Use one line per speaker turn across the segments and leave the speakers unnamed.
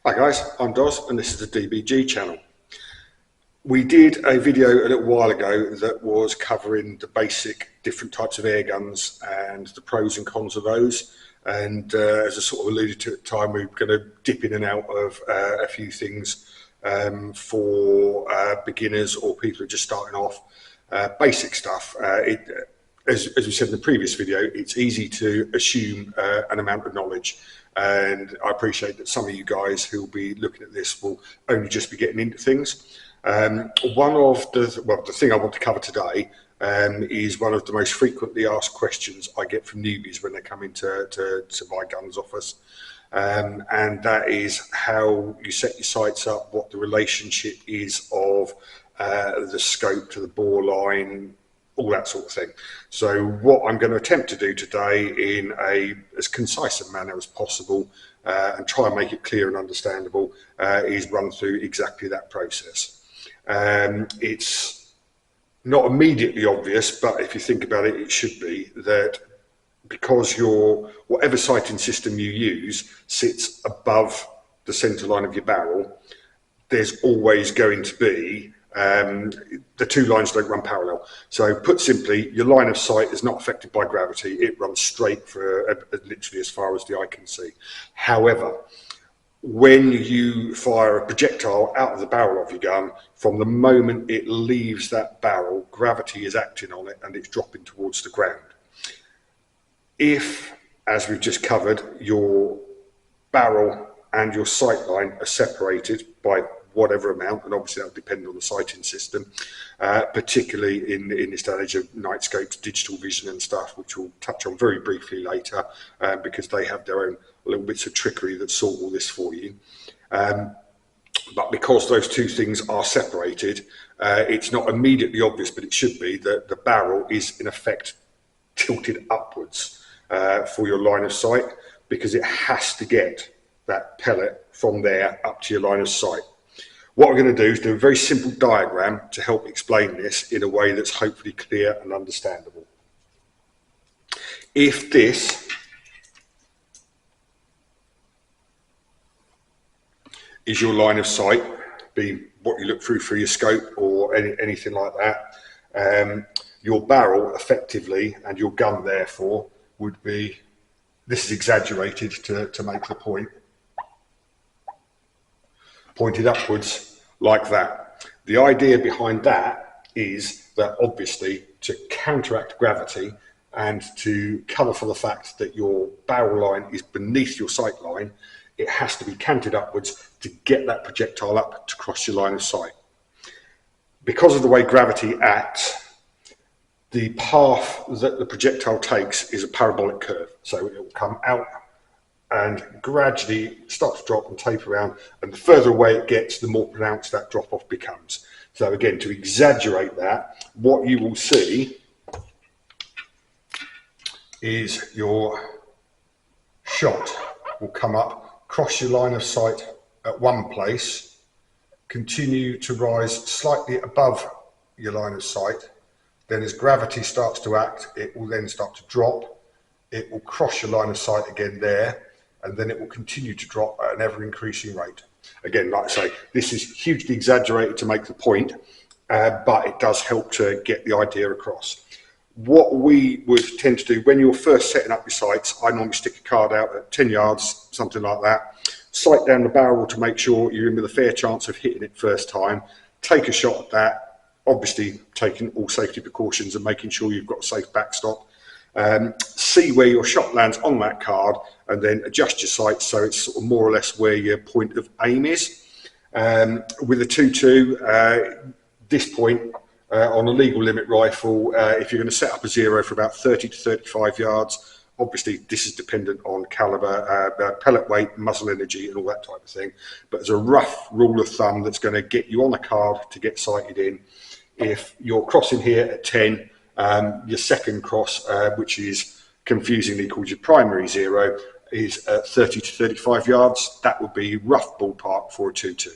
Hi guys, I'm Dos and this is the DBG channel. We did a video a little while ago that was covering the basic different types of air guns and the pros and cons of those. And as I sort of alluded to at the time, we're going to dip in and out of a few things for beginners or people who are just starting off. Basic stuff. As we said in the previous video, it's easy to assume an amount of knowledge. And I appreciate that some of you guys who will be looking at this will only just be getting into things. The thing I want to cover today is one of the most frequently asked questions I get from newbies when they come in to buy guns off us. And that is how you set your sights up, what the relationship is of the scope to the bore line, all that sort of thing. So what I'm going to attempt to do today in as concise a manner as possible and try and make it clear and understandable is run through exactly that process. It's not immediately obvious, but if you think about it, it should be that because whatever sighting system you use sits above the center line of your barrel, there's always going to be the two lines don't run parallel. So put simply, your line of sight is not affected by gravity. It runs straight for literally as far as the eye can see. However, when you fire a projectile out of the barrel of your gun, from the moment it leaves that barrel, gravity is acting on it and it's dropping towards the ground. If, as we've just covered, your barrel and your sight line are separated by whatever amount, and obviously that'll depend on the sighting system, particularly in this day and age of night scopes, digital vision and stuff, which we'll touch on very briefly later, because they have their own little bits of trickery that sort all this for you. But because those two things are separated, it's not immediately obvious, but it should be that the barrel is in effect tilted upwards for your line of sight, because it has to get that pellet from there up to your line of sight. What we're going to do is do a very simple diagram to help explain this in a way that's hopefully clear and understandable. If this is your line of sight, be what you look through your scope or anything like that, your barrel effectively and your gun therefore would be, this is exaggerated to make the point, pointed upwards like that. The idea behind that is that obviously to counteract gravity and to cover for the fact that your barrel line is beneath your sight line, it has to be canted upwards to get that projectile up to cross your line of sight. Because of the way gravity acts, the path that the projectile takes is a parabolic curve. So it will come out and gradually start to drop and taper around, and the further away it gets, the more pronounced that drop off becomes. So again, to exaggerate that, what you will see is your shot will come up, cross your line of sight at one place, continue to rise slightly above your line of sight. Then as gravity starts to act, it will then start to drop. It will cross your line of sight again there, and then it will continue to drop at an ever increasing rate. Again, like I say, this is hugely exaggerated to make the point, but it does help to get the idea across. What we would tend to do when you're first setting up your sights, I normally stick a card out at 10 yards, something like that, sight down the barrel to make sure you're in with a fair chance of hitting it first time, take a shot at that, obviously taking all safety precautions and making sure you've got a safe backstop. See where your shot lands on that card and then adjust your sights so it's sort of more or less where your point of aim is. With a 2.2, this point on a legal limit rifle, if you're going to set up a zero for about 30 to 35 yards, obviously this is dependent on caliber, pellet weight, muzzle energy and all that type of thing, but as a rough rule of thumb that's going to get you on a card to get sighted in, if you're crossing here at 10, your second cross, which is confusingly called your primary zero, is at 30 to 35 yards. That would be rough ballpark for a 2.2.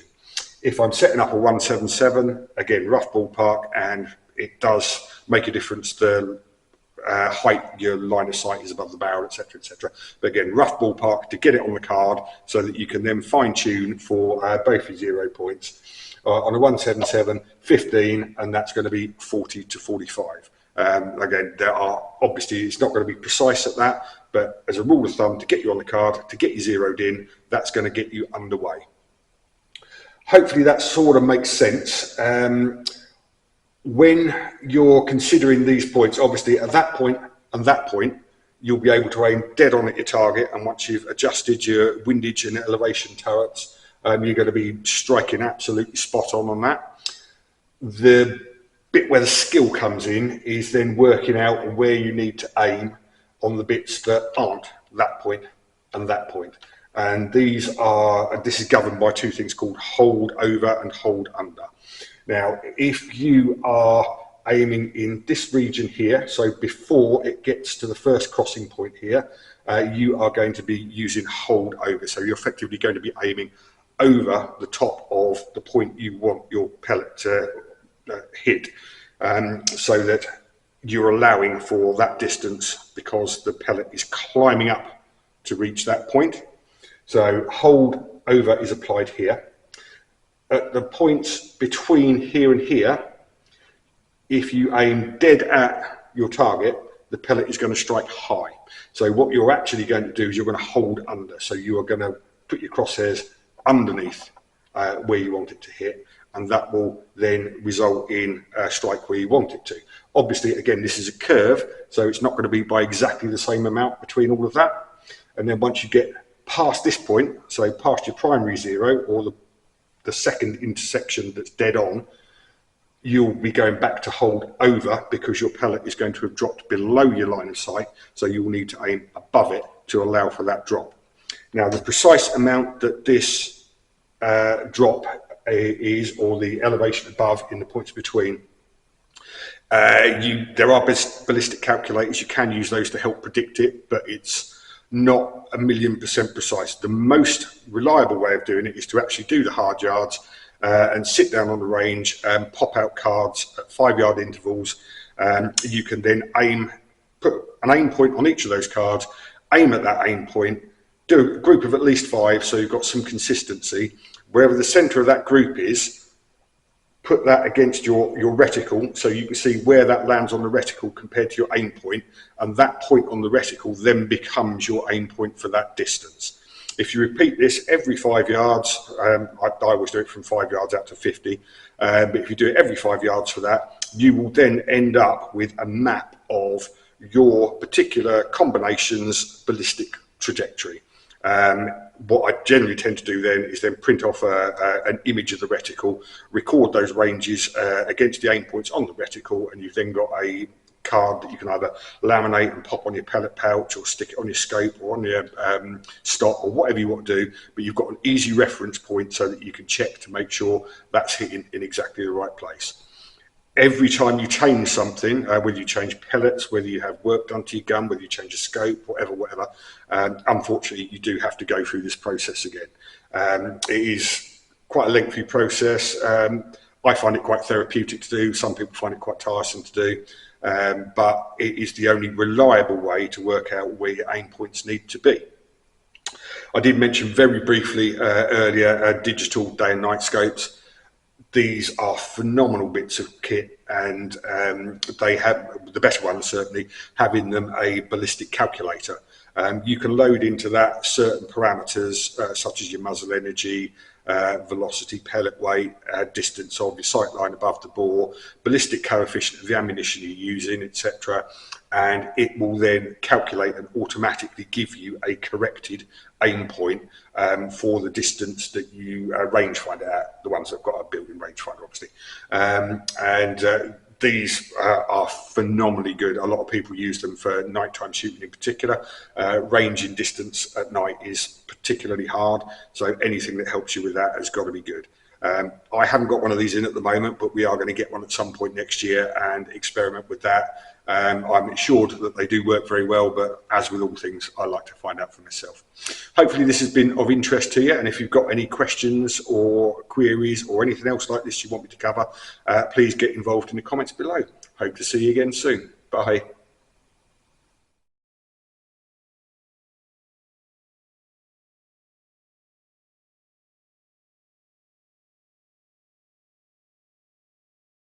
If I'm setting up a 177, again, rough ballpark, and it does make a difference the height your line of sight is above the barrel, etc., etc. But again, rough ballpark to get it on the card so that you can then fine tune for both your 0 points. On a 177, 15, and that's going to be 40 to 45. Again, there are obviously, it's not going to be precise at that, but as a rule of thumb, to get you on the card, to get you zeroed in, that's going to get you underway. Hopefully that sort of makes sense. When you're considering these points, obviously at that point and that point, you'll be able to aim dead on at your target, and once you've adjusted your windage and elevation turrets, you're going to be striking absolutely spot on that. The bit where the skill comes in is then working out where you need to aim on the bits that aren't that point and that point. And this is governed by two things called hold over and hold under. Now, if you are aiming in this region here, so before it gets to the first crossing point here, you are going to be using hold over. So you're effectively going to be aiming over the top of the point you want your pellet to hit, so that you're allowing for that distance because the pellet is climbing up to reach that point. So hold over is applied here. At the points between here and here, if you aim dead at your target, the pellet is going to strike high. So what you're actually going to do is you're going to hold under. So you are going to put your crosshairs underneath where you want it to hit, and that will then result in a strike where you want it to. Obviously, again, this is a curve, so it's not going to be by exactly the same amount between all of that. And then once you get past this point, so past your primary 0 or the second intersection that's dead on, you'll be going back to hold over because your pellet is going to have dropped below your line of sight, so you will need to aim above it to allow for that drop. Now, the precise amount that this drop is, or the elevation above in the points between, there are ballistic calculators. You can use those to help predict it, but it's not 1,000,000% precise. The most reliable way of doing it is to actually do the hard yards and sit down on the range and pop out cards at 5-yard intervals. You can then put an aim point on each of those cards, aim at that aim point, do a group of at least 5, so you've got some consistency. Wherever the center of that group is, put that against your reticle so you can see where that lands on the reticle compared to your aim point, and that point on the reticle then becomes your aim point for that distance. If you repeat this every 5 yards, I always do it from 5 yards out to 50, but if you do it every 5 yards for that, you will then end up with a map of your particular combination's ballistic trajectory. What I generally tend to do then is then print off an image of the reticle, record those ranges against the aim points on the reticle, and you've then got a card that you can either laminate and pop on your pellet pouch, or stick it on your scope or on your stock, or whatever you want to do, but you've got an easy reference point so that you can check to make sure that's hitting in exactly the right place. Every time you change something, whether you change pellets, whether you have work done to your gun, whether you change a scope, whatever, unfortunately you do have to go through this process again. It is quite a lengthy process. I find it quite therapeutic to do. Some people find it quite tiresome to do, but it is the only reliable way to work out where your aim points need to be. I did mention very briefly earlier digital day and night scopes. These are phenomenal bits of kit, and they have, the best ones certainly, having them a ballistic calculator. You can load into that certain parameters such as your muzzle energy, velocity, pellet weight, distance of your sight line above the bore, ballistic coefficient of the ammunition you're using, etc. And it will then calculate and automatically give you a corrected aim point for the distance that you rangefinder at, the ones that have got a built-in rangefinder, obviously. These are phenomenally good. A lot of people use them for nighttime shooting in particular. Ranging distance at night is particularly hard, so anything that helps you with that has got to be good. I haven't got one of these in at the moment, but we are going to get one at some point next year and experiment with that. I'm assured that they do work very well, but as with all things, I like to find out for myself. Hopefully this has been of interest to you, and if you've got any questions or queries or anything else like this you want me to cover, please get involved in the comments below. Hope to see you again soon. Bye.